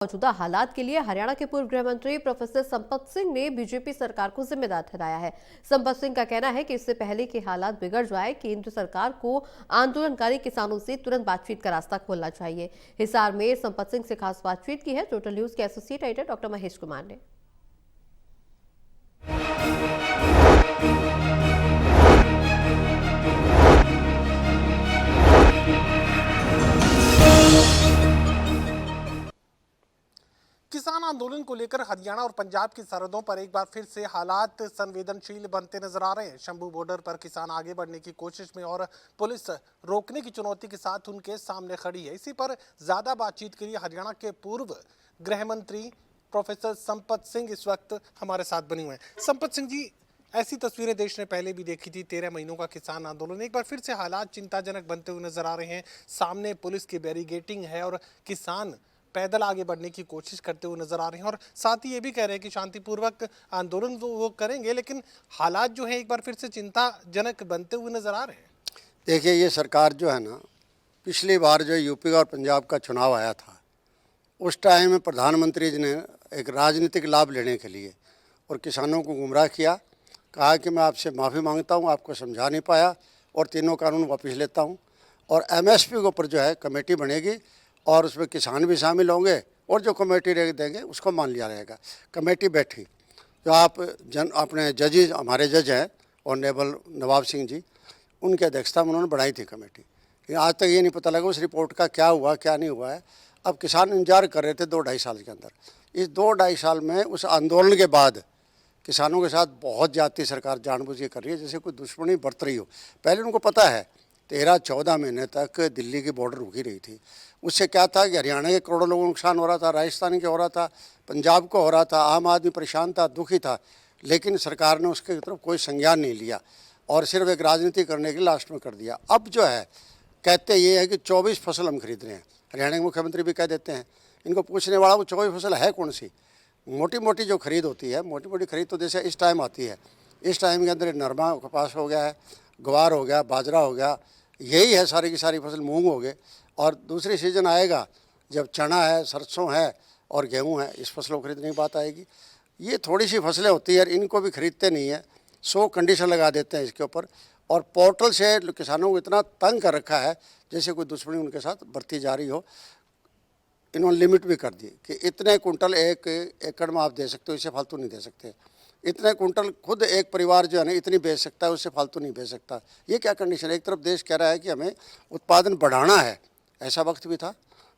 मौजूदा हालात के लिए हरियाणा के पूर्व गृह मंत्री प्रोफेसर संपत सिंह ने बीजेपी सरकार को जिम्मेदार ठहराया है। संपत सिंह का कहना है कि इससे पहले कि हालात बिगड़ जाए, केंद्र सरकार को आंदोलनकारी किसानों से तुरंत बातचीत का रास्ता खोलना चाहिए। हिसार में संपत सिंह से खास बातचीत की है टोटल न्यूज के associate editor doctor Mahesh Kumar ने। किसान आंदोलन को लेकर हरियाणा और पंजाब की सरहदों पर एक बार फिर से हालात संवेदनशील बनते नजर आ रहे हैं। शंभू बॉर्डर पर किसान आगे बढ़ने की कोशिश में और पुलिस रोकने की चुनौती के साथ उनके सामने खड़ी है। इसी पर ज्यादा बातचीत के लिए हरियाणा के पूर्व गृह मंत्री प्रोफेसर संपत सिंह इस वक्त हमारे साथ बने हुए हैं। संपत सिंह जी, ऐसी तस्वीरें देश ने पहले भी देखी थी। 13 महीनों का किसान आंदोलन, एक बार फिर से हालात चिंताजनक बनते हुए नजर आ रहे हैं। सामने पुलिस की बैरिकेडिंग है और किसान पैदल आगे बढ़ने की कोशिश करते हुए नजर आ रहे हैं और साथ ही ये भी कह रहे हैं कि शांतिपूर्वक आंदोलन वो करेंगे, लेकिन हालात जो है एक बार फिर से चिंताजनक बनते हुए नजर आ रहे हैं। देखिए, ये सरकार जो है ना, पिछली बार जो यूपी और पंजाब का चुनाव आया था, उस टाइम में प्रधानमंत्री जी ने एक राजनीतिक लाभ लेने के लिए और किसानों को गुमराह किया, कहा कि मैं आपसे माफ़ी मांगता हूँ, आपको समझा नहीं पाया और तीनों कानून वापस लेता हूँ और एमएसपी के ऊपर जो है कमेटी बनेगी और उसमें किसान भी शामिल होंगे और जो कमेटी देंगे उसको मान लिया रहेगा। कमेटी बैठी, जो अपने जजेज, हमारे जज हैं ऑनरेबल नवाब सिंह जी, उनकी अध्यक्षता में उन्होंने बनाई थी कमेटी। लेकिन आज तक ये नहीं पता लगा उस रिपोर्ट का क्या हुआ क्या नहीं हुआ है। अब किसान इंतजार कर रहे थे 2-2.5 साल के अंदर। इस 2-2.5 साल में उस आंदोलन के बाद किसानों के साथ बहुत ज़्यादती सरकार जानबूझ के कर रही है, जैसे कोई दुश्मनी बरत रही हो। पहले उनको पता है 13-14 महीने तक दिल्ली की बॉर्डर रुकी रही थी। उससे क्या था कि हरियाणा के करोड़ों लोगों को नुकसान हो रहा था, राजस्थान के हो रहा था, पंजाब को हो रहा था, आम आदमी परेशान था, दुखी था, लेकिन सरकार ने उसके तरफ कोई संज्ञान नहीं लिया और सिर्फ एक राजनीति करने के लिए लास्ट में कर दिया। अब जो है कहते ये है कि 24 फसल हम खरीद रहे हैं। हरियाणा के मुख्यमंत्री भी कह देते हैं, इनको पूछने वाला वो 24 फसल है कौन सी। मोटी मोटी जो खरीद होती है, मोटी मोटी खरीद तो जैसे इस टाइम आती है, इस टाइम के अंदर नरमा कपास हो गया है, ग्वार हो गया, बाजरा हो गया, यही है सारी की सारी फसल। मूंग हो गए और दूसरी सीजन आएगा जब चना है, सरसों है और गेहूं है, इस फसलों को खरीदने की बात आएगी। ये थोड़ी सी फसलें होती है, इनको भी खरीदते नहीं है, 100 कंडीशन लगा देते हैं इसके ऊपर और पोर्टल से किसानों को इतना तंग कर रखा है जैसे कोई दुश्मनी उनके साथ बढ़ती जा रही हो। इन्होंने लिमिट भी कर दी कि इतने कुंटल एक एकड़ में आप दे सकते हो, इससे फालतू नहीं दे सकते। इतने कुंटल खुद एक परिवार जो है ना इतनी बेच सकता है, उससे फालतू नहीं बेच सकता। ये क्या कंडीशन है? एक तरफ देश कह रहा है कि हमें उत्पादन बढ़ाना है, ऐसा वक्त भी था,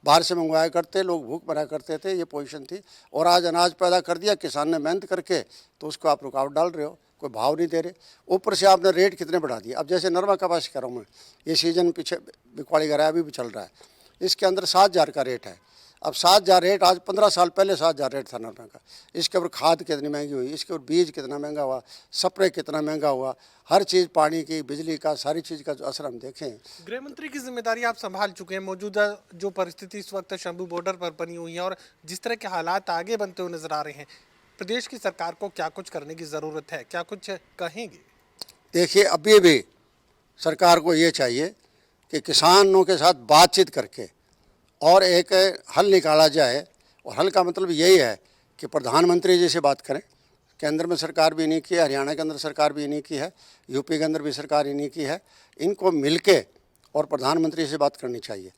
बाहर से मंगवाया करते, लोग भूख मरा करते थे, ये पोजीशन थी। और आज अनाज पैदा कर दिया किसान ने मेहनत करके, तो उसको आप रुकावट डाल रहे हो, कोई भाव नहीं दे रहे। ऊपर से आपने रेट कितने बढ़ा दिए। अब जैसे नरमा कपास कह रहा हूँ मैं, ये सीजन पीछे बिकवाड़ी गया अभी भी चल रहा है, इसके अंदर 7,000 का रेट है। अब 7,000 रेट, आज 15 साल पहले 7,000 रेट था नरमा का। इसके ऊपर खाद कितनी महंगी हुई, इसके ऊपर बीज कितना महंगा हुआ, स्प्रे कितना महंगा हुआ, हर चीज़, पानी की, बिजली का, सारी चीज़ का जो असर हम देखें। गृह मंत्री की जिम्मेदारी आप संभाल चुके हैं। मौजूदा जो परिस्थिति इस वक्त शंभू बॉर्डर पर बनी हुई है और जिस तरह के हालात आगे बनते हुए नजर आ रहे हैं, प्रदेश की सरकार को क्या कुछ करने की ज़रूरत है, क्या कुछ कहेंगे? देखिए, अभी भी सरकार को ये चाहिए कि किसानों के साथ बातचीत करके और एक हल निकाला जाए। और हल का मतलब यही है कि प्रधानमंत्री जी से बात करें। केंद्र में सरकार भी नहीं की है, हरियाणा के अंदर सरकार भी नहीं की है, यूपी के अंदर भी सरकार ही नहीं की है। इनको मिलके और प्रधानमंत्री से बात करनी चाहिए।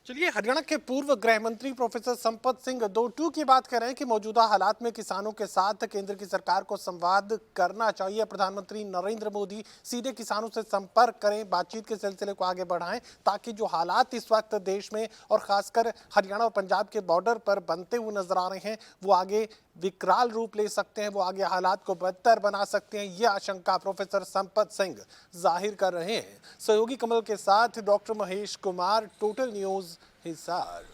चलिए, हरियाणा के पूर्व गृह मंत्री प्रोफेसर संपत सिंह 2-2 की बात कर रहे हैं कि मौजूदा हालात में किसानों के साथ केंद्र की सरकार को संवाद करना चाहिए। प्रधानमंत्री नरेंद्र मोदी सीधे किसानों से संपर्क करें, बातचीत के सिलसिले को आगे बढ़ाएं, ताकि जो हालात इस वक्त देश में और खासकर हरियाणा और पंजाब के बॉर्डर पर बनते हुए नजर आ रहे हैं, वो आगे विकराल रूप ले सकते हैं, वो आगे हालात को बदतर बना सकते हैं। ये आशंका प्रोफेसर संपत सिंह जाहिर कर रहे हैं। सहयोगी कमल के साथ doctor Mahesh Kumar, total news Hisar.